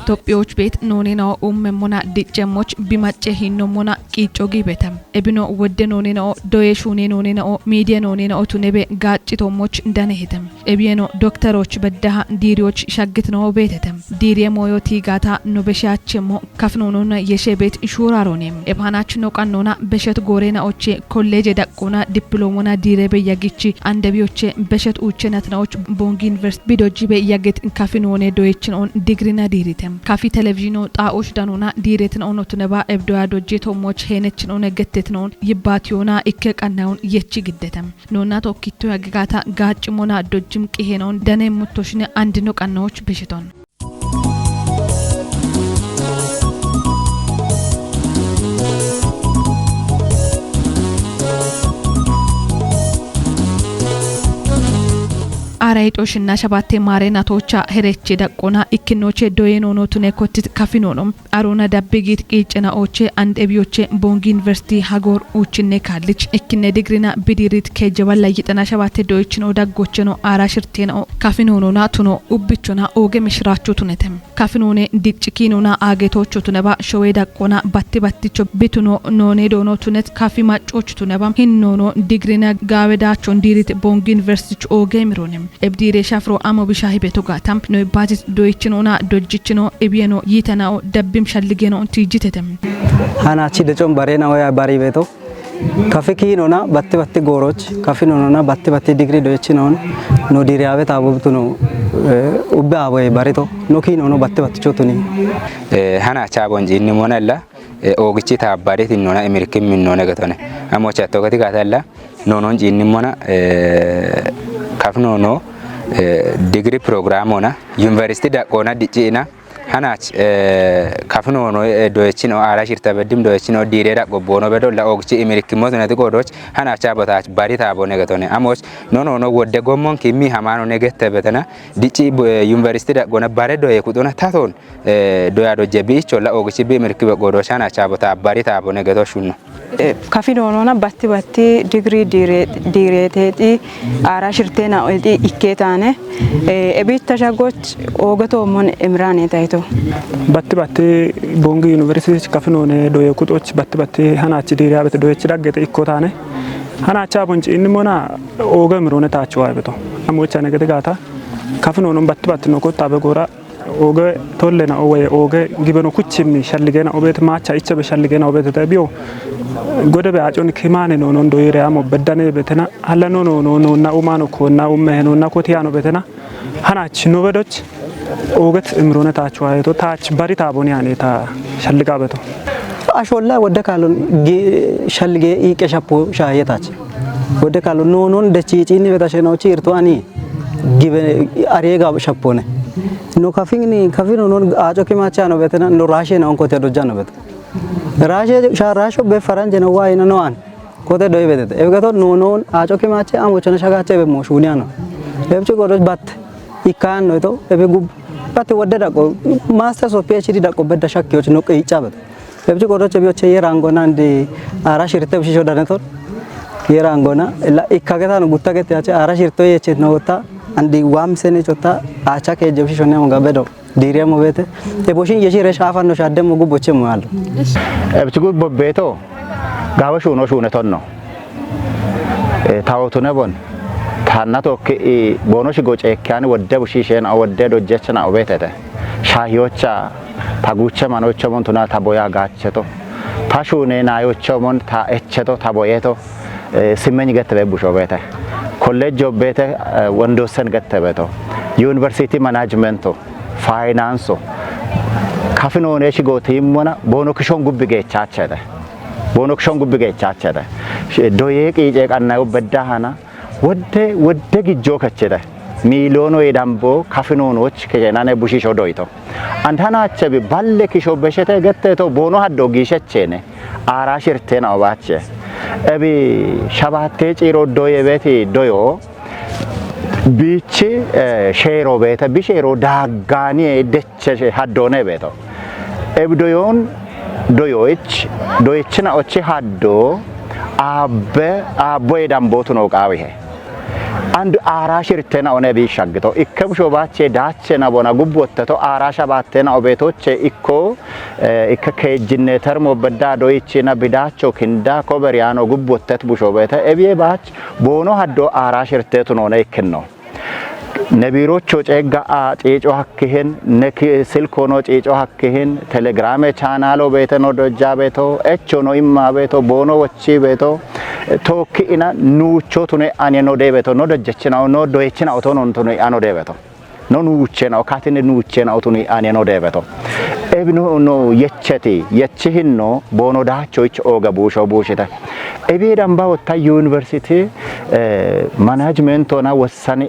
ኢትዮጵያዎች ቤት ኖኔናው ኡመሞና ዲጨሞች ቢማጨ ሂኖሞና ቂጮጊ ቤተም እብኖ ወደ ኖኔናው ዶየሹኔ ኖኔናው ሚዲያ ኖኔናው ቱኔቤ ጋጭቶሞች እንደነሄተም እብየኖ ዶክተሮች በዳሃ ዲሪዎች ሻግት ነው ቤተተም ዲሪየ ሞዮቲ ጋታ ኖበሻቸሞ ከፍኖኖና የሸቤት ሹራሮኔም እባናች ነው ቀኖና በሸት ጎሬናዎቼ ኮሌጅ ደቆና ዲፕሎሞና ዲሬበ ያጊቺ አንደቢዎቼ በሸት ኡቸነትናዎች ቦንጊ ዩኒቨርሲቲ ቢዶጂበ ያገት ካፊኖኔ ዶየችኖን ዲግሪና ዲሪተም kafitelevision ጣኦሽ ዳኖና diireetina'o ኖትነባ እብዶያ ዶጄቶሞች ሄነችኖ ነገተትነው ይባቲዮና እከቀናውን የቺ ግደተም ኖና ቶኪቶ ያጋታ ጋጭሞና ዶጅም ቂሄነው ደነ ሙቶሽነ አንድ ነው ቀናዎች በሽቶን አራይጦሽና ሸባቴ ማሬናቶቻ ሄሬቼ ደቆና ኢክኖቼ ዶየኖኖ ቱኔ ኮቲት ካፊኖኖም አሮና ዳብጊት ቂጭናኦቼ አንድ ኤቢዮቼ ቦንጊ ዩኒቨርሲቲ ሀጎር ኡችኔ ካልች ኢክኔ ዲግሪና ቢዲሪት ከጀባላ ይጠና ሸባቴ ዶይችኖ ዳጎችኖ አራሽርቴናኦ ካፊኖኖና ቱኖ ኡብቾና ኦገ ምሽራቾ ቱነተም ካፊኖኔ ዲጭኪኖና አጌቶቾ ቱነባ ሾዌ ዳቆና ባቲባቲቾ ቢቱኖ ኖኔ ዶኖ ቱነት ካፊ ማጮች ቱነባ ሂኖኖ ዲግሪና ጋዌዳቾን ዲሪት ቦንጊ ዩኒቨርሲቲ ኦገ ሚሮንም ebdire shafro amo bishahi beto gatam no budget doichinona dojjichino ebieno yitanao dabbim shalligeno tijitetem hanachi dechon barena oya bari beto kafikinona batti goroch kafinona batti degree doichinon no diriave tabubtuno ubbe avoy barito no kinono batti chotuni hanacha bonjinni monalla ogichi taabbadet innona amerikim minnona gatone amo chatto gati gatalla nonon jinni mona kafnono degree program ona university da kona dicina hanach kafnono doychino ala shirta bedim doychino dire da gobono bedo la ogchi amerikimo nati godoch hanacha batach bari tabo negatone amoch no wodde gomon kimi hamano negette betana dici university da gona bare doye kudona taton doya do jebi chola ogchi be amerikibe godoch hanacha bata bari tabo negato shunno kafinoona batti degree diireeteti ara shirtena odi ikketane ebitta shagoch ogato mon imrane tayto batti bongi university kafinone doye kutoch batti hanachi diirabet doyech daggete ikkotane hanacha bonci inimona oga mirone taachwa beto amocha negete gata kafinonon batti no kotta be gora oga tollena owe oga gibeno kuchimi shalligena obet macha ichbe shalligena obet tabiyo gode be ajon kimane non doyre amo bedane betena halano no na umano ko na ummehno na kotiano betena hanachi no bedoch oget imrone taachwa yeto taach bari taboni aneta shalliga beto asholla wode kalon shallige ikeshapo shayetach wode kalon non dechichini betashenochi irto ani gibe arega shapone no kafino non ajo kimacha no betena no rashe na onko te dojano bet rashe sharasho be faranje no wa ina no an kote doy bedet egato no ajo kimacha amochona shagache be moshuniano ebche godos bat ikan no to ebe gub bat wodde dako masters of phd dako bedda shakyoch no qicha bet ebche godos ebioche yerangona ndi arashirte bisho danetor yerangona la ikageta no gutagete ache arashirto yeche no ta andi wamsene chota acha ke jebshone mo gabedo diria mo bete e boshin yeshire shafano shadde mo guboche mo allo ebchi gubbo beto gawashu no shune tonno tawotu ne bon tannato ke bono shigo cekkani wodde bushishen awodde dojechna obetete shahiyocha taguche manoche mon tuna taboya gacheto tashune nayoche mon ta echeto taboyeto simeni gette busho bete college bete wondosen gattebeto university management finance kafinone shigo timona bono kishon gubbige chachede doye qije qannayo bedahana wodde gijjo kachede ሚሊዮኖ የዳምቦ ካፊኖኖች ከጀናኔ ቡሺሾ ዶይቶ አንታናቸ ባለ ኪሾ በሸተ ገተቶ ቦኖ ሀዶ ጊሸቸነ አራሽርቴና ኦባቸ እቢ ሸባቴ ጪሮ ዶየ ቤቲ ዶዮ ቢቺ ሼሮ ቤተ ቢሼሮ ዳጋኒ ደቸ ሀዶነ ቤቶ እብዶዮን ዶዮችና ኦቺ ሀዶ አቦ የዳምቦቱ ነው ቃዊሄ አንድ አራሽ ርተና ኦነ ቢሻግቶ ኢከብሾ ባቼ ዳቸና ቦና ጉቦተቶ አራሻ ባተና ኦቤቶች ኢኮ ኢከከጅነ ተርሞ በዳ ዶይቺና ቢዳቾ ክንዳ ኮበሪያኖ ጉቦተት ቡሾ ቤተ እቢየ ባች ቦኖ ሀዶ አራሽ ርተቱ ነው ነይክን ነው ነቢሮቹ ጨጋ ጨጮ ሀክህን ነክ ስልክ ሆኖ ጨጮ ሀክህን ቴሌግራም ቻናሎ ቤተ ነው ደጃ ቤቶ እቾ ነው ኢማ ቤቶ ቦኖ ወቺ ቤቶ ቶኪና ኑቾ ቱኔ አኔ ነው ደቤቶ ነው ደጀችናው ነው ዶይችናው ቶ ነው ቱኔ አኖ ደቤቶ ነው ኑቼናው ካቲን ኑቼናው ቱኔ አኔ ነው ደቤቶ ኤብኖ ነው የቸቲ የችህን ነው ቦኖ ዳቾች ኦገቡሾ ቡሽታ ኤቢ ዳምባ ወታ ዩኒቨርሲቲ ማናጅመንት ሆና ወሰነ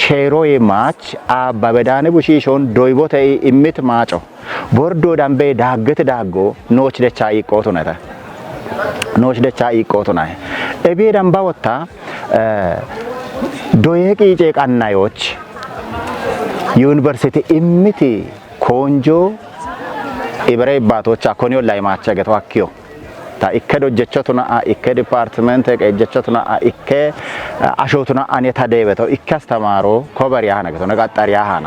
ሼሮ የማች አባበዳነ ቡሺሾን ዶይቦተ ኢሚት ማጮ ቦርዶ ዳምቤ ዳገት ዳጎ ኖች ደቻ ይቆቱ ነታ ኖች ደቻ ይቆቱ ናይ ኤቢ ዳምባ ወታ ዶየቂ ጨቃናዮች ዩኒቨርሲቲ ኢሚት ኮንጆ ኢብሬ ባቶች አኮኒዮ ላይ ማቸገት ዋኪዮ ታ ኢከዶ ጀቸቱና ኢከ ዲፓርትመንት ከጀቸቱና ኢከ አሾቱና አኔታ ደይበተው ኢከስተማሮ ኮበሪያ ነገቶ ነጋጣሪያ ሃና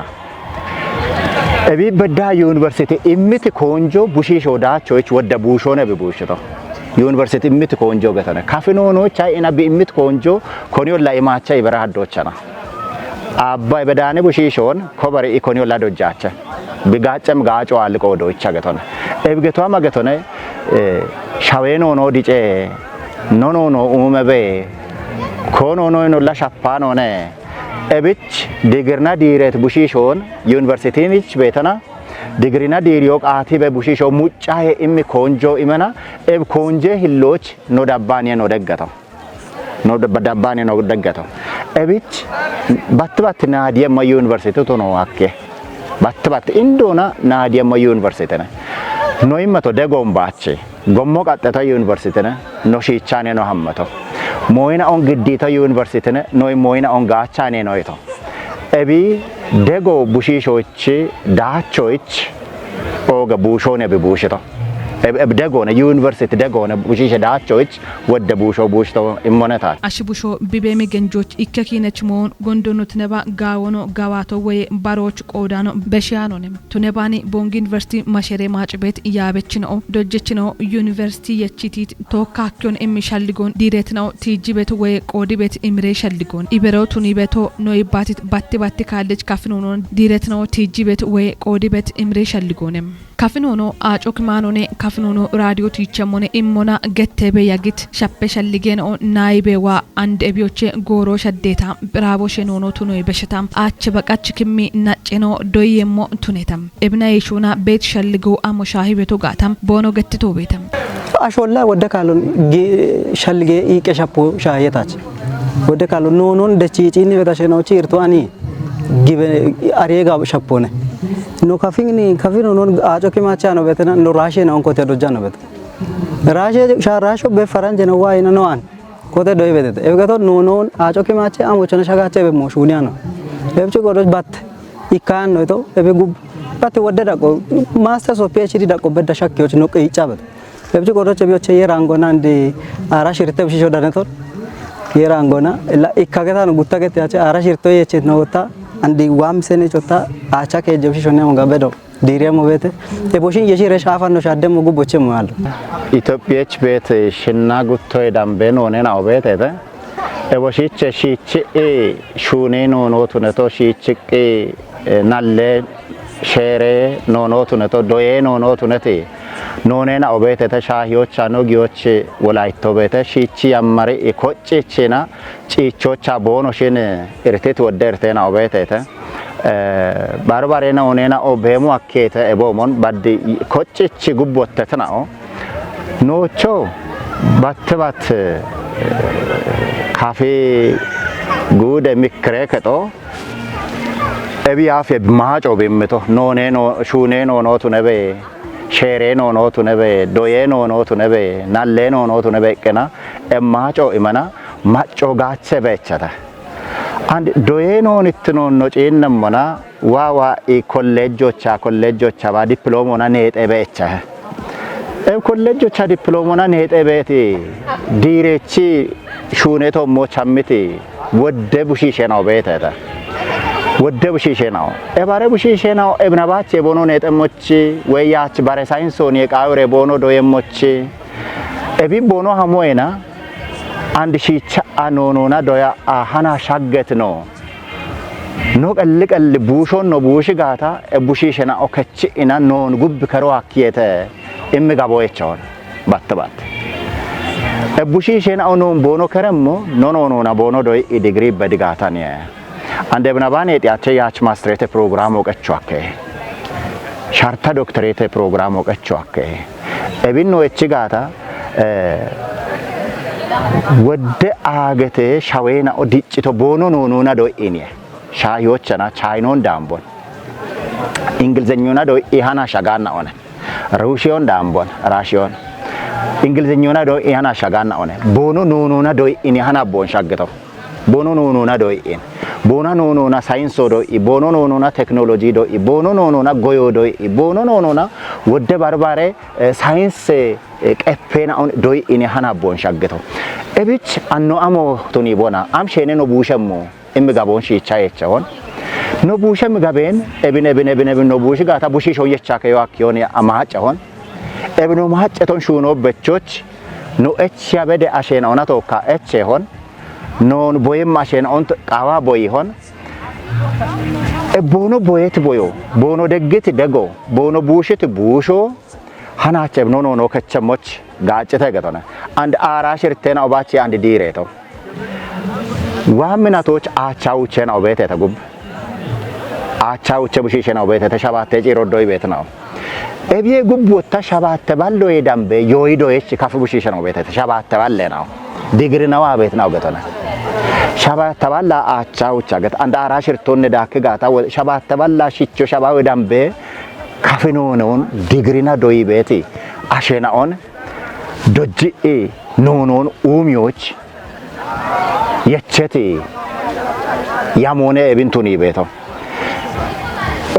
እቢ በዳ ዩኒቨርሲቲ ኢሚት ኮንጆ ቡሺሾ ዳቾች ወደ ቡሾ ነው ቢቡሽቶ ዩኒቨርሲቲ ኢሚት ኮንጆ ገተነ ካፊኖኖች አይና ቢኢሚት ኮንጆ ኮኒዮ ላይ ማቻ ይበራዶችና አባይ በዳኔ ቡሺሾን ኮበሪ ኢኮኒዮ ላዶጃቸ ቢጋጨም ጋጮ አልቆ ዶቻ ገተነ እብገቷ ማገተነ ሻዌኖ ነው ዲጬ ኖኖኖ ኡመበ ኮኖኖ ነው ለሻፓኖ ነ እብች ዲግሪና ዲሬት ቡሺሾን ዩኒቨርሲቲኒች ቤተና ዲግሪና ዲሪዮ ቃቲ በቡሺሾ ሙጫዬ ኢሚ ኮንጆ ኢመና እብ ኮንጄ ሂሎች ነው ዳባኔ ነው ደገተው ነው ዳባኔ ነው ደገተው እብች ባትባት ናዲየማ ዩኒቨርሲቲ ቶ ነው አኬ ባትባት ኢንዶና ናዲየማ ዩኒቨርሲቲ ነ ኖይመቶ ደጎምባቼ ጎሞ ቀጠታ ዩኒቨርሲቲ ነ ኖሺቻኔ ነው ሐመቶ ሞይና ኦን ግዲታ ዩኒቨርሲቲ ነ ኖይ ሞይና ኦን ጋቻኔ ነው ይቶ እቢ ደጎ ቡሺሾች ዳቾች ኦገ ቡሾኔ ቢቡሽቶ ደጎነ ዩኒቨርሲቲ ደጎነ ቡሺሽ ዳቾች ወደ ቡሾ ቡሽቶ ኢሞነታ አሽቡሾ ቢቤሚ ገንጆች ኢከኪነች ሞን ጎንዶኑት ነባ ጋወኖ ጋዋቶ ወይ ባሮች ቆዳኖ በሻኖንም ቱነባኒ ቦንጊ ዩኒቨርሲቲ ማሸሬ ማጭቤት ያበች ነው ዶጀች ነው ዩኒቨርሲቲ የቺቲት ቶካኪዮን ኤሚሻልጎን ዲሬትናው ቲጂቤት ወይ ቆዲቤት ኢምሬ ሻልጎን ኢበረው ቱኒቤቶ ኖይባቲት ባቲ ካለች ካፍኖኖን ዲሬትናው ቲጂቤት ወይ ቆዲቤት ኢምሬ ሻልጎንም ካፍኖኖ አጮክማኖኔ ካፍኖኖ ራዲዮ ቲቸሞኔ ኢሞና ገተበ ያግት ሻፔሻልጌን ኦ ናይቤዋ አንድ እቢዮቼ ጎሮ ሸዴታ ብራቦ ሸኖኖ ቱኖ ይበሽታም አች በቃች ክሚ ናጨኖ ዶየሞ ቱኔታም እብና ይሹና ቤት ሸልጎ አሞሻሂ ቤቶ ጋታም ቦኖ ገትቶ ቤተም አሾላ ወደ ካሉን ሸልጌ ይቀሻፖ ሻየታች ወደ ካሉ ኖኖን ደቺጪኒ በታሸናዎች ይርቷኒ ጊበ አሬጋ ሸፖነ ኖ ካፊግኒ ካፊኖ ኖን አጮኪ ማቻ ነው በተና ኖ ራሼ ነው ኮቴ ዶጃ ነው በት ራሼ ሻራሾ በፈረንጅ ነው ዋይና ነው አን ኮቴ ዶይ በተ ኤብገቶ ኖ ኖን አጮኪ ማቻ አሞቸነ ሻጋቸ በሞሹኒያ ነው ለብቹ ጎዶች ባት ይካን ነው ቶ በጉብ ባት ወደዳቆ ማስተርስ ኦፍ ፒኤችዲ ዳቆ በዳሻኪዎች ነው ቀይጫበት ለብቹ ጎዶች ቢዮቸ የራንጎና እንደ አራሽ ርተብሽ ሾዳነቶር የራንጎና ኢካገታ ነው ጉታገት ያቸ አራሽ ርቶ የቸት ነው ወጣ አንዲ ዋም ሰኔ ጮታ አቻ ከጀብሽ ሾኔ መንጋበዶ ዲሪያሞ ቤት የቦሽን የሺረ ሻፋን ነው ሻደም ጉቦቼ ማለት ኢትዮጵያች ቤት ሽና ጉቶ ዳምቤን ሆነና ኦቤት እተ እቦሽች ሺች ሹኔ ኖኖቱ ነቶ ሺችቅ ናለ ሼሬ ኖኖቱ ነቶ ዶዬ ኖኖቱ ነቴ ኖኔና ኦቤት እተ ሻሂዎች አኖጊዎች ወላይቶ ቤት ሺቺ ያማሪ ኮጭችና ጪቾቻ ቦኖሽን እርቴት ወደርቴና ኦቤት እተ ባርባሬና ኦኔና ኦቤሙ አኬተ ኤቦሞን ባዲ ኮጭች ጉቦተተናኦ ኖቾ ባትባት ካፌ ጉደ ሚክሬከጦ እቢያፍ ማጮ በመቶ ኖኔ ኖ ሹኔ ኖ ኖቱ ነቤ ሼሬ ኖ ኖቱ ነቤ ዶዬ ኖ ኖቱ ነቤ ናሌ ኖ ኖቱ ነቤ ቀና እማጮ ኢመና ማጮ ጋቸ በቸታ አንድ ዶዬ ኖ ንትኖ ኖ ጪነሞና ዋዋ ኢ ኮሌጆቻ ባ ዲፕሎሞና ነጤ በቸ ኮሌጆቻ ዲፕሎሞና ነጤ በቲ ዲሬቺ ሹኔቶ ሞቻምቲ wodde bushiishena'o beetete wodde bushiishena'o bare bushiishena'o ebnabache bono neexemmochi weyyaach bare sayinsoni eqaawre bono doyemmochi ebi bono hamoena አንድ ሺቻ አኖኖና ዶያ አሃና ሻገት ነው ኖ ቀልቀል ቡሾን ነው ቡሽ ጋታ ቡሺሸና ኦከች ኢና ኖን ጉብ ከሮ አክየተ እምጋቦየቻውን ባትባት ቡሺሸና ኦኖን ቦኖ ከረሞ ኖኖና ቦኖ ዶይ ዲግሪ በድጋታ ነው አንደ ብናባን የጥያቸ ያች ማስትሬት ፕሮግራም ወቀቸው አከ ሻርታ ዶክተሬት ፕሮግራም ወቀቸው አከ እቢን ነው እቺ ጋታ ወደ አገተ ሻዌና ኦዲጭቶ ቦኖ ኖኖና ዶኢኒ ሻዮችና ቻይኖን ዳምቦን እንግሊዘኛና ዶ ኢሃና ሻጋና ሆነ ሩሲዮን ዳምቦን ራሽዮን እንግሊዘኛና ዶ ኢሃና ሻጋና ሆነ ቦኖ ኖኖና ዶኢኒ ሃና ቦን ሻገተው ቦኖ ኖኖና ዶኢን ቦኖ ኖኖና ሳይንስ ዶኢ ቦኖ ኖኖና ቴክኖሎጂ ዶኢ ቦኖ ኖኖና ጎዮ ዶኢ ቦኖ ኖኖና ወደ ባርባሬ ሳይንስ ቀፈና ኦን ዶይ ኢኒ ሃና ቦን ሻገተው እብች አኖ አሞ ቶኒ ቦና አምሼኔ ነው ቡሸሞ እምጋቦን ሺቻየቻውን ነው ቡሸም ጋቤን እብነ ነው ቡሽ ጋታ ቡሺ ሾየቻ ከያኪዮን አማጫውን እብኖ ማጨቶን ሹኖ በቾች ነው እች ያበደ አሼናውና ተወካ እች ይሆን ኖን ቦይም አሼናውን ቃዋ ቦይ ይሆን ቦኖ ቦየት ቦዮ ቦኖ ደግት ደጎ ቦኖ ቡሽት ቡሾ ሃናቸብ ኖኖ ከቸሞች ጋጭተ ገተነ አንድ አራሽርቴና ኦባቺ አንድ ዲሬቶ ዋምናቶች አቻውቸናው ቤት ተጉብ አቻውቸ ቡሺሸናው ቤት ተሻባተ ጪሮዶይ ቤት ነው እቢየ ጉብ ወታ ሻባተ ባሎ የዳምበ ዮይዶች ካፍ ቡሺሸናው ቤት ተሻባተ ባለ ነው ዲግሪ ነው ቤት ነው ገተነ ሻባተ ባላ አቻውቻ ገት አንድ አራሽርቶን ዳክ ጋታ ሻባተ ባላ ሽቾ ሻባው ዳምበ ካፊኖኖን ዲግሪና ዶይ ቤት አሸናኦን ዶጂኤ ኖኖን ኡሚዎች የቸቲ ያሞነ እብንቱኒ ቤቶ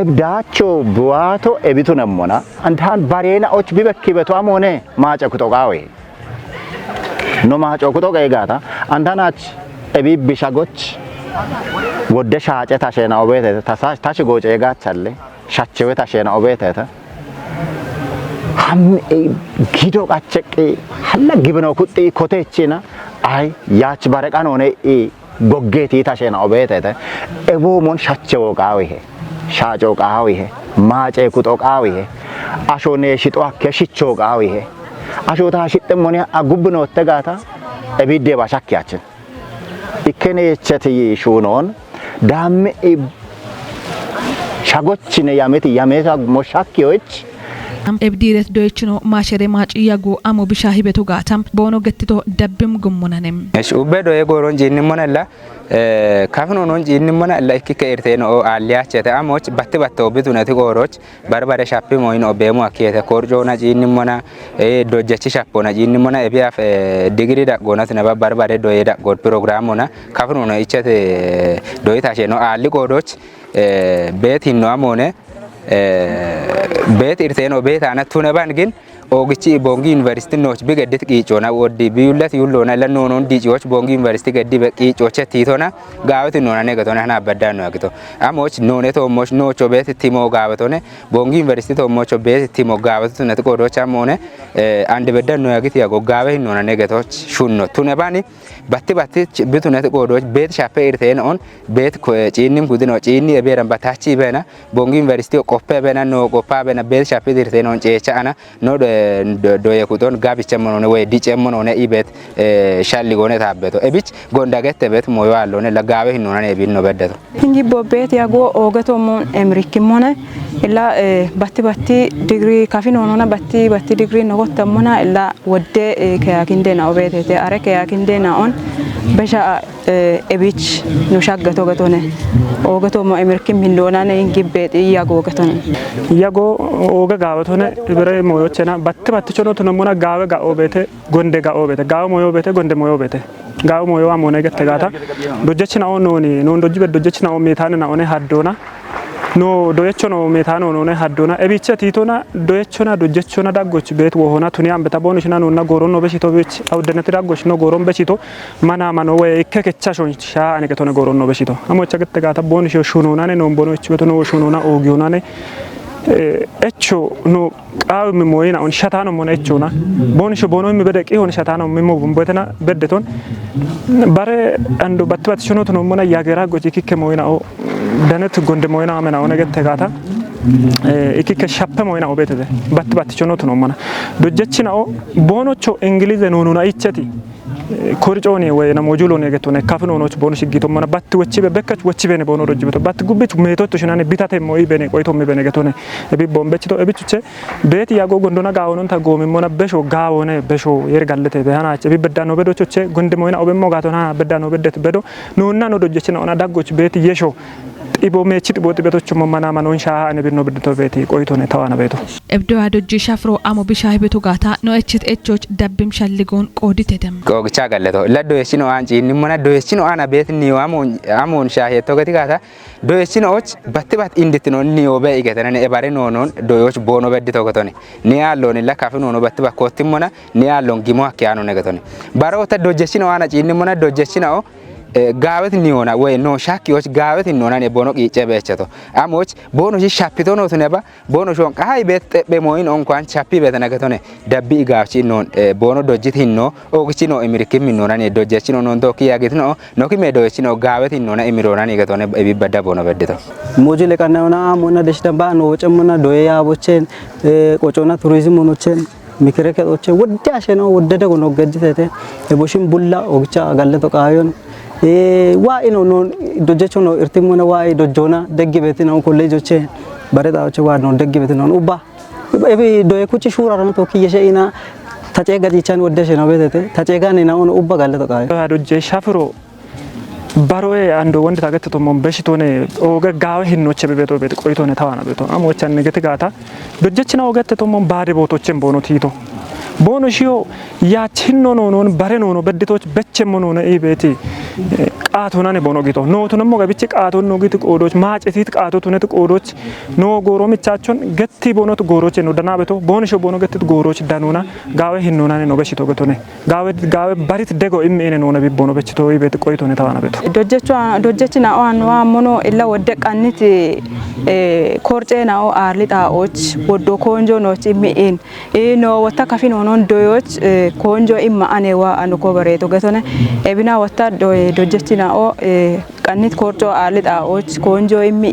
እብዳቾ ቡዋቶ እብቱ ነሞና አንታን ባሬናዎች ቢበኪ ቤቶ አሞነ ማጨኩቶ ጋዌ ኖ ማጨኩቶ ጋይጋታ አንታናች እቢ ቢሻጎች ወደ ሻጨ ታሸናው ቤት ታሽ ጎጨ ጋቻለ ሻቸው ታሸናው ቤት ham gido qachqi halla gibno kutti kotechina ay yaach bareqan one goggeti tashena obetete ebo mon shachewo qawihe shacho qawihe maace kuto qawihe ashone shito akke shicho qawihe asho ta shittemoni agubno tegata ebide ba shakyachin ikene yechati shunon dam shagochine yameta mo shakyoch ebdiret doychino mashere maciyago amo bishahi betu gatam bono gettito dabbim gummunanem esh ubbedo e goron jinni monella kafno non jinni monella ikkike irteno o aliyachete amoch batte obidunati goroch barbare shappi moino bemo akiyete korjona jinni mona e dojechi shappona jinni mona e biaf degree da gonat ne barbare doyeda god program ona kafno no ichete doyita sheno ali goroch bet hinno amone bet irteno bet ana tunaban gin ogichi Boongi University noch bigedet qiicona wodi biyulat yullona la nonon diicoch Boongi University gaddi be qiicoche titona gaawati nona ne gatona hana badano agito amoch none to moch nocho bet timo gaawatone Boongi University to mocho bet timo gaawatu net qodocha mone ande badano agiti yago gaawe nona ne gatoch shunno tunabani batti bitunet qodoch bet shape irten on bet ko ciinnim gudino ciinni e beran batachi bena Boongi University qoppe bena no qoppa bena bet shape irten on ceecha ana no doye kuton gabiche monone we diche monone ibet shalli gone tabbeto ebich gondagette bet moyo allone la gawe hinone binno beddeto ingi bobet yago ogato mon emriki mona illa batti degree kafi nonona batti degree no gotamona illa wodde kayakinde na obetete are kayakinde na on besha ebich no shaggato gatone ogato mo emriki mindona ne ingi bet yago gatone yago oga gawatone ibere moyochena batti chono to mona gawe ga obete gonde ga obete gawe moyo bete gonde moyo bete gawe moyo amone gette gata dojechina on noni non dojibe dojechina on metana na one haddona no doyechono metano no ne haddona ebicha titona doyechona dojechona daggoch bet wohona tuniam betabonu shina no na goronno beshito bech awdenati daggoch no goron beshito mana mano we kekechashon sha ane ketone goronno beshito amocha gette gata bonu shunona ne no bono chbeto no shunona ogiona ne echo no qaw mi moyina on shatano mon echona bonisho bono mi bedeki on shatano mi mo bombetena beddeton bare ando batbat shono to mona yagera goji kikke moyina o danet gonde moyina amena on gette gata ikikke shappe moyina o betede batbat shono to mona dojechina o bonocho ingilize nonuna ichati koriconi way na mojulo ne getone kafinonoch bono shigito mana batti waccibe bekkach waccibe ne bono rojibito batti gubbich metotto shinane bitate moy bene qoyto me bene getone ebi bombechito ebichuche bet yago gondona gawonon ta gomi mona besho gawone besho yer gallete be hana ebi bedano bedochoche gonde moyna obemmo gatona bedano bedet bedo nonna no dojechina ona daggoch bet yesho ibo mechit boti betocho mana manon sha ane binno bedto beti qoyto ne tawana beto ebdo adoji shafro amo bishahi beto gata no echit echoch dabbim shalligon qoditetem gogicha galleto laddo yesino anji nimona do yesino ana bet ni amon shahe to gati gata do yesino och battibat inditino ni obe igetane e bare nonon do yoch bono beddi to gotone ni allo ni la kafi nono battiba kotimona ni allo gimo akkiano ne gotone baro ta do yesino ana ji nimona do yesino gaawet niona way no shaki och gaawet nona ne bono qice bechato amoch bono ji shapito no tuneba bono shon hay bet be moin on kwan chapi betana gatone dabbi gaawchi non bono dojit hinno ogichi no emirike minona ne dojechi no non to kiyagit no no ki me dojechi no gaawet nona emirona ne gatone ebi badda bono bedito mojile kanona amona deshitamba no chemona doya bochen qochona tourism no chen mikreke oche wodda sheno wodda de no gaditete e boshin bulla ogcha galle to kayon wa ino non dojecho no irtimona wa dojona deggi betino college oche bareda oche wa no deggi betino uba ebi doye kuchi shura ran to kiyeshe ina tache gadi chan wodda sheno betete tache gane na on uba galle to kayo doje shafro baroe ando wonde tagette to mon beshitone oga gawe hinnoche bebeto bet qoytone tawana beto amocha negete gata dojechina ogette to mon baade botochen bono tito bono shio ya chinno non bare nono bedditoch becchemmo non e beti qaatona ne bono gito no to nemo gabichi qaaton no gito qodoch maacetit qaato tunet qodoch no goro michachon getti bono to goroche no dana beto bono shio bono getti goroch danuna gawe hinnona ne no beshito gotone gawe barit dego immene no ne bono bechito e beti qoytone tawana beto dojechina o anwa mono illa wodde qanniti korcena o arlita och woddo konjo no chimmi no wata kafino non doyoch konjo imma anewa anuko bareto gatone ebina wata dojechina o qannit korco arlita och konjo immi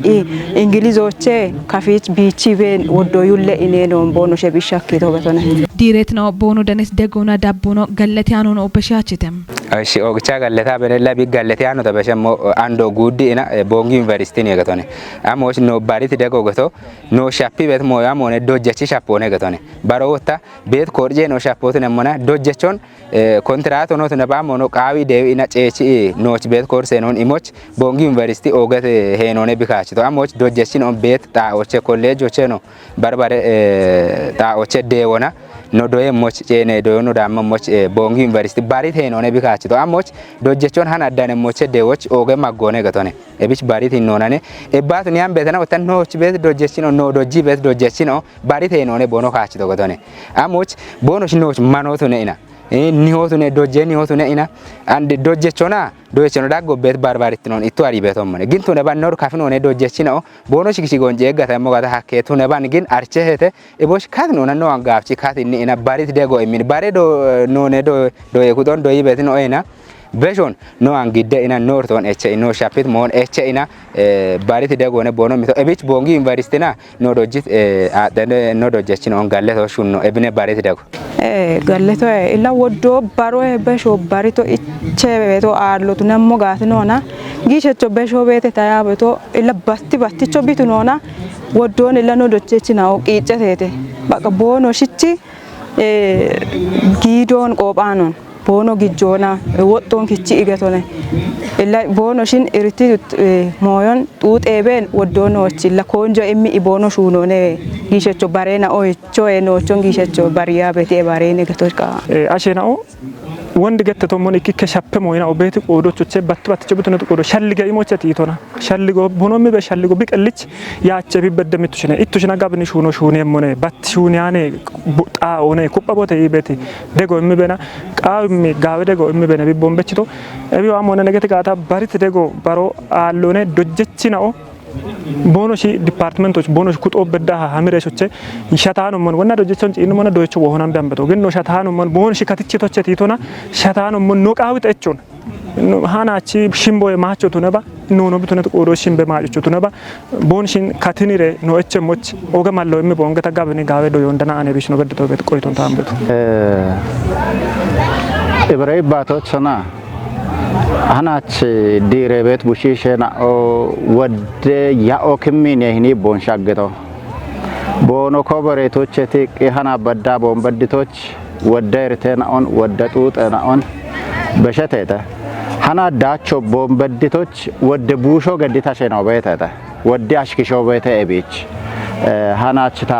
ingilizoche kafich bichi ben woddo yulle ine non bono shebishakki to gatone diireetina'o bono danis degona dabbono galletiano no beshachitem Ashi ogcha galleta benella bi galletiano to beshamo ando guddi ina Boongi University ne gatone amoch no bariti dego gato no shappi bet moya mone dojechi shapone gatone barota bet korje no shapote ne mona dojechon contrato no to ba mono qawi dewi ina cechi noch bet korse non imoch Boongi University ogate henone bikachi to amoch dojechi no bet ta oche college oche no barbare ta oche dewona no doye moch chene do no da moch Boongi University barit henone bikachi to amoch dojechon han adane moche dewoch oge magone gatone ebich barit hinonane e bat ni ambe tana watan no bet dojechino no doji bet dojechino barit henone bono kachi to gatone amoch bono shino mano to ne ina ni hoto ne doje ni hoto ne ina ande dojechona dojechono daggo bet barbarit non itu ari beton mone ginto ne ban nor kafino ne dojechino bono shikisi gonje gata mo gata hakke to ne ban gin arche hete e bosh kat no nan no angafchi kat ni ina barit dego e min bare do no ne do e kudon do yibet no ina beshon no angidde ina norton eche no shapit mon eche ina barit dego ne bono mito ebich Boongi University na no dojit a dene no dojechino on galle to shunno ebine barit dego galleto illa woddo baro besho barito ichebeto arlo tunammo gatnona gichecho besho bete tayabeto illa basti chobitnona woddo illa no dojechina o qicetete baka bono shichi gidon qobanon bono gijona wotton kici igatone illa bono shin iriti moyon tut eben woddo no chilla konjo emmi bono shunone gichecho barena o choe no chongi checho bariya bete barene gatoka ashena o ወንድ ገተቶሞን ኢኪ ከሻፕ ሞይና ኦቤት ቆዶቾቼ ባት ጭብቱነ ቆዶ ሸልገ ኢሞቸት ይቶና ሸልጎ ሆኖም በሸልጎ ቢቀልች ያቸ ቢበደምቱሽነ ኢቱሽና ጋብኒ ሹኖ ሹኔ ሞነ ባት ሹኒያኔ ቡጣ ኦነ ኩጳቦተ ይቤት ደጎ እምበና ቃም ጋብ ደጎ እምበና ቢቦምበችቶ እቢዋ ሞነ ነገት ጋታ ባሪት ደጎ ባሮ አሎነ ዶጀችናኦ ቦኖሺ ዲፓርትመንቶች ቦኖሽ ኩጦ በዳ ሀሚሬሾቼ ሸታኑ ሞን ወና ዶጀቾን ጪን ሞነ ዶቾ ወሆናም ዳምበቶ ግን ነው ሸታኑ ሞን ቦኖሺ ከትችቶቼ ቲቶና ሸታኑ ሞን ነው ቃውጥ እቾን ሃናቺ ሽምቦ ማቾ ቱነባ ኖኖ ብቱነት ቆዶ ሽምበ ማቾ ቱነባ ቦንሽን ካትኒሬ ነው እቸሞች ኦገማለው እም ቦንገታ ጋብኒ ጋበ ዶ ይወንደና አነቢሽ ነው በድቶ ቤት ቆይቶን ታምበቱ ኢብራሂ ባቶችና አናች ዲሬቤት ቡሺሼናኦ ወደ ያኦክሚን የህኒ ቦንሻገተው ቦኖ ኮበሬቶች እቴቅ ሃና በዳ ቦንበድቶች ወደ እርቴናኦን ወደ ጡጠናኦን በሸተተ ሃና ዳቾ ቦንበድቶች ወደ ቡሾ ገዲታሸናው በተተ ወደ አሽኪሾ በተ እቤች ሃናችታ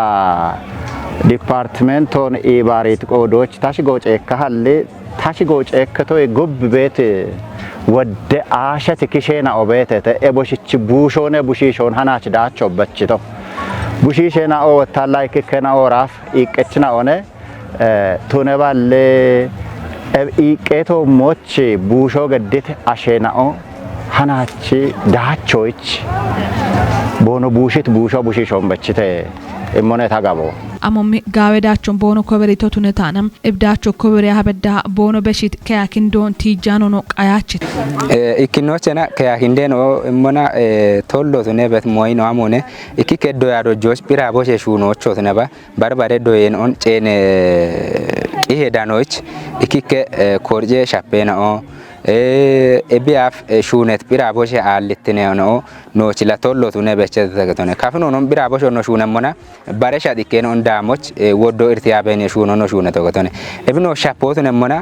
ዲፓርትመንቶን ኢባሪት ቆዶች ታሽጎጨ ካህለ ታሽጎጨ ከቶ ጎብ ቤት ወደ አሸት ክሼና ኦቤተተ ኤቦሽች ቡሾነ ቡሺሾን ሃናች ዳቾ በችቶ ቡሺሼና ኦወታላይ ከከና ኦራፍ ኢቀችና ኦነ ቶነባለ ኢቄቶ ሞች ቡሾ ገድት አሸናኦ ሃናች ዳቾች ቦኖ ቡሽት ቡሾ ቡሺሾን በችተ እሞነ ታጋቦ amomi gawedaachon bono koberito tunetanam ibdaacho kobere habedda bono beshit kayakindon tijano no qayachit ikinochena kayakindeno mona tollo tunebet moyno amone ikikeddo yado josh pira boshe shuno chotuneba barbare doyen on chene ihedanoch ikike korje shapena o ebiaf shunet pira boshe alitne no no chila tollo tunebeche tagatone kafno no pira boshe no shuna mona baresha dikeno ndamoch wodo irtiabene shuno no shuna tagatone ebno shapotune mona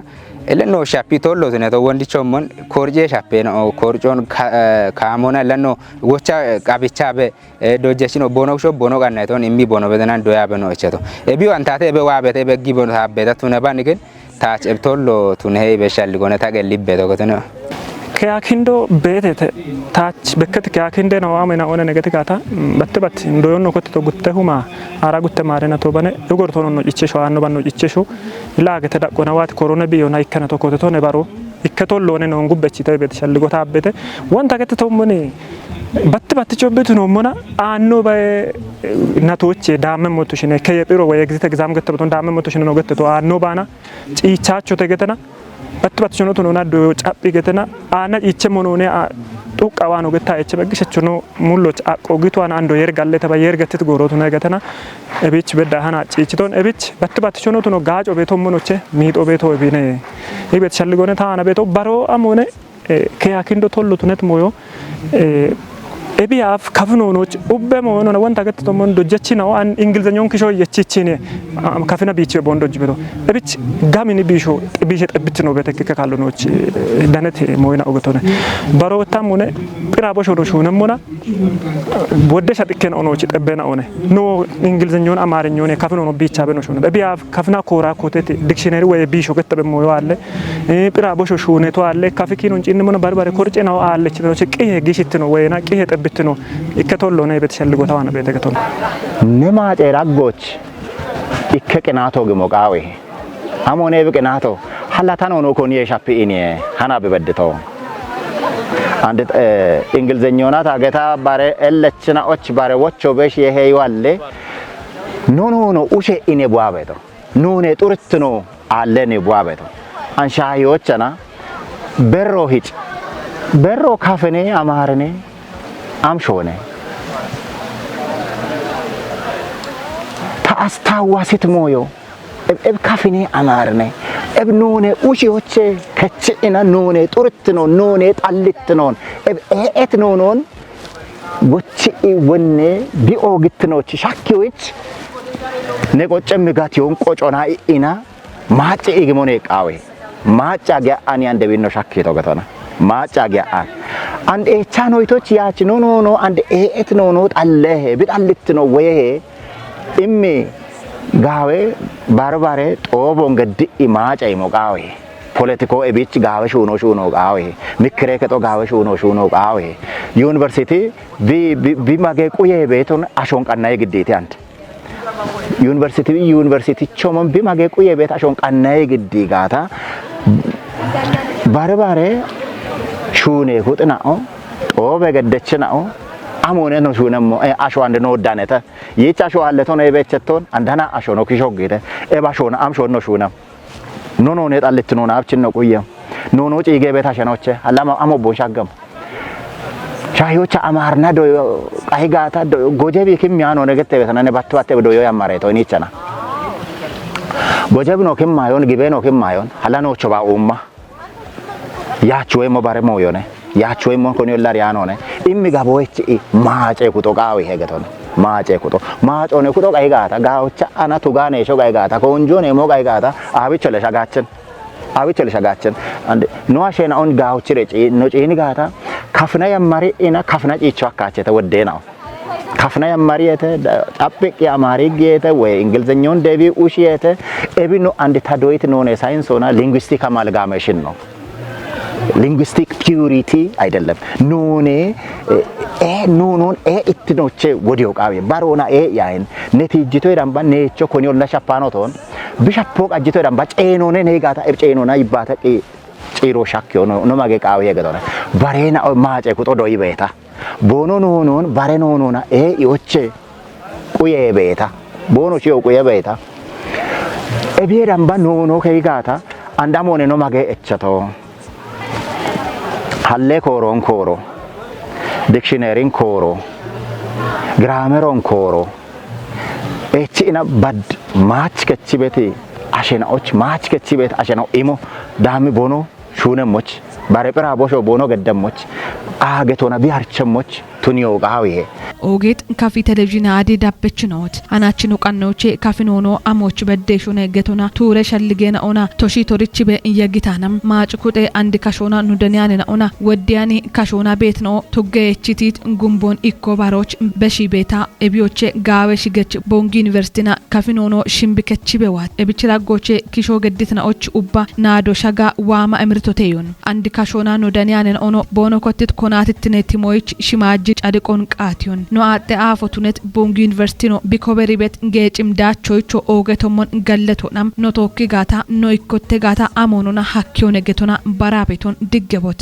eleno shapi tollo tune to wondichomon korje shapena o korjon kamona leno wocha qabichabe dojechino bono sho bono ganneton immi bono bedenan doyabe no echeto ebi wantate ebe wabete ebe gibono habeta tune banigen ታች እብቶሎ ቱነሄ በሻል ጎነ ታገልሊበ ተቆተነ ከያኪንዶ ቤቴ ታች በከት ከያኪንደ ነው አመና ኦነ ነገት ጋታ በትበት እንደሆነ ኮተቶ ጉተሁማ አራ ጉተ ማረና ቶበነ እጎርቶኖ ነው ጭቼሾ አኖ ባኖ ጭቼሾ ላገ ተዳቆና ዋት ኮሮና ቢዮና ይከነቶ ኮተቶ ነባሮ ይከቶሎ ኦነ ነው ጉበቺ ተቤት ሻል ጎታ አበተ ወንታ ከተቶ ሞኔ በትበት ጮበት ነው ሞና አኖ በናቶች ዳመ ሞቶሽነ ከየቢሮ ወይ ኤግዚት ኤግዛም ገተበቶ ዳመ ሞቶሽነ ነው ገተቶ አኖ ባና ጪቻቾ ተገተና በትበት ሾኖ ቶና ዶ ጫጲ ገተና አና ጪቸ ሞኖኔ ጡቃዋ ነው ገታ እቸ በግሸቹ ነው ሙሎች አቆግቷን አንዶ የርጋለ ተባ የርገትት ጎሮቱ ነው ገተና እቤች በዳሃና ጪችቶን እቤች በትበት ሾኖ ቶኖ ጋጮ ቤቶ ሞኖቼ ሚጦ ቤቶ ቢነ ይቤት ሸልጎነ ታና ቤቶ ባሮ አሞነ ከያኪንዶ ቶሎ ቱነት ሞዮ ebiaf kafnonoch ubbe mono na wanta gatto mondo jechina an ingilizanyon kisho yechichine kafina biche bondo jibeto ebich gamini bisho bishe ebitno beteke kallonoch danet moyna ogotone barota mone qirabo shodo shone mona wodde shatiken onoch ebena one no ingilizanyon amarenyon kafnono bicha beno shone ebiaf kafna kora kotet dictionary way bisho gette moyo alle qirabo shone to alle kafikino cin mona barbare korce na alle chino qihe gishitno wayna qihe ብትኖ ይከቶሎ ነው በተሸልጎ ታዋና በተከቶሎ ነማ ጨራጎች ይከቀናቶ ግሞቃዌ አሞኔ በቀናቶ ሐላታን ሆኖ ኮኒ የሻፒኢኒ ሃና በበድተው አንድ እንግሊዘኛውና ታገታ ባረ ኤለችናዎች ባረ ወቾ በሽ የሄይዋለ ኖኖ ኡሼ ኢኔ ቧበቶ ኖኔ ጡርትኖ አለኔ ቧበቶ አንሻዮችና በሮ ሂጭ በሮ ካፈኔ አማርኔ አምሾነ ታስታዋሲት ሞዮ እብ ካፊኔ አማርኔ እብ ኖኔ ኡሺዎቼ ከችኢና ኖኔ ጡርትኖ ኖኔ ጣልትኖ እብ ኤት ኖኖን ወቺ ወኔ ቢኦግትኖች ሻኪዎች ነቆጨም ጋቲዮን ቆጮና ኢና ማጭ ኢግሞኔ ቃዌ ማጫጊያ አኒ አንደቢኖ ሻኪቶ ገተና ማጫጊያ አንድ ኤቻኖይቶች ያች ኖ አንድ ኤት ኖ ጣለህ ቢጣልት ነው ወይ ኢሜ ጋዌ ባርባሬ ጦቦን ገድ ኢማጫ ይሞቃዌ ፖለቲኮ እቢች ጋበ ሹኖ ቃዌ ምክሬ ከቶ ጋበ ሹኖ ቃዌ ዩኒቨርሲቲ ቢማገ ቁየ ቤቱን አሾን ቀናይ ግዴታ አንድ ዩኒቨርሲቲ ቾመን ቢማገ ቁየ ቤት አሾን ቀናይ ግዲ ጋታ ባረባሬ ሹኔ ሁጥናኦ ጦበ ገደችናኦ አሞነ ነው ሹነሞ አሾ አንድ ነው ወዳነተ ይቻ አሾ አለቶ ነው የቤቸቶን አንዳና አሾ ነው ኪሾገደ ኤባሾና አምሾ ነው ሹና ኖኖ ነው ጣልት ነው ናብችን ነው ቆየ ኖኖ ጪጌ ቤት አሸኖቼ አላማ አሞቦ ሻገም ሻዮቻ አማርና ዶ አይጋታ ጎጀቢ ከሚያ ነው ነገተ ቤተና ባትባተ በዶ ያማራይቶ እኒቸና ጎጀብ ነው ከማዮን ግቤ ነው ከማዮን አላኖ ቾባ ኡማ ያቹ ወይ ሞባረሞ yoone ያቹ ወይ ሞን ኮኒዮላ ሪያኖ ነ ኢሚ ጋቦች ማጨ ኩቶ ጋው ይሄገቶን ማጨ ኩቶ ማጮነ ኩቶ ጋይጋታ ጋውቻ አና ቱጋኔ ሾ ጋይጋታ ኮንጆ ነው ሞ ጋይጋታ አብቸለ ሻጋችን አንድ ኖአሸና ኦን ጋውች ረጪ ኖ ጪኒ ጋታ ካፍና ያማሪ ኢና ካፍና ጪቾ አካቸተ ወደናው ካፍና ያማሪ የተ ጣበቅ ያማሪ ጌተ ወይ እንግሊዘኛውን ደቢ ኡሽየተ ኤቢኖ አንድ ታዶይት ኖነ ሳይንስ ሆና ሊንግዊስቲክ አማልጋሜሽን ነው linguistic purity አይደለም ኖኔ ኖኖን ኢትኖቼ ወዲዮ ቃቤ ባሮና ያይን ነቲጅቶ ይዳምባ ነቾ ኮኒዮላ ሻፓኖ ቶን ቢሻፖ ቀጅቶ ይዳምባ ጨኖኔ ነጋታ ጨኖና ይባታ ጪሮ ሻክዮ ነው ማገ ቃቤ የገዶና ባሬና ማጨ ኩጦ ዶይ ቤታ ቦኖ ኖኖን ባሬ ኖኖና ይወቼ ቁየ ቤታ ቦኖ ቺዮ ቁየ ቤታ ኤቢዳምባ ኖኖ ከይጋታ አንዳሞኔ ነው ማገ እቸቶ halle koron koro dictionary koro grammar on koro echina bad match kachibeti ashena och match kachibet ashena imo dami bono shunemoch bare pera bosho bono geddemoch agetona biarchemoch tuniyo gawe ኦጌት ካፊ ቴሌቪዥን አዲ ዳበችኖት አናችኑ ቀኖቼ ካፊኖኖ አሞች በደሹነ ገቶና ቱረ ሸልገና ኦና ቶሺ ቶሪች በየጊታናም ማጭኩጤ አንድ ካሾና ኑደኒያና ኦና ወዲያኒ ካሾና ቤት ነው ቱገየችቲት ጉምቦን ኢኮባሮች በሺ ቤታ ኤቢዮቼ ጋዌ ሽገች ቦንጊ ዩኒቨርሲቲና ካፊኖኖ ሽምብከች በዋት ኤብችላጎቼ ኪሾ ገድትናዎች ኡባ ናዶ ሻጋ ዋማ እምርቶቴዩን አንድ ካሾና ኑደኒያና ኦኖ ቦኖ ኮትት ኮናትትኔቲሞች ሽማጅ ጫድቆን ቃቲዩን no atte afotunet Boongi Universtiiche bikoberi bet ngecim dachoicho ogetomon galletonam no tokki gata no ikkotte gata amonona hakkiyone getona barabeton diggebot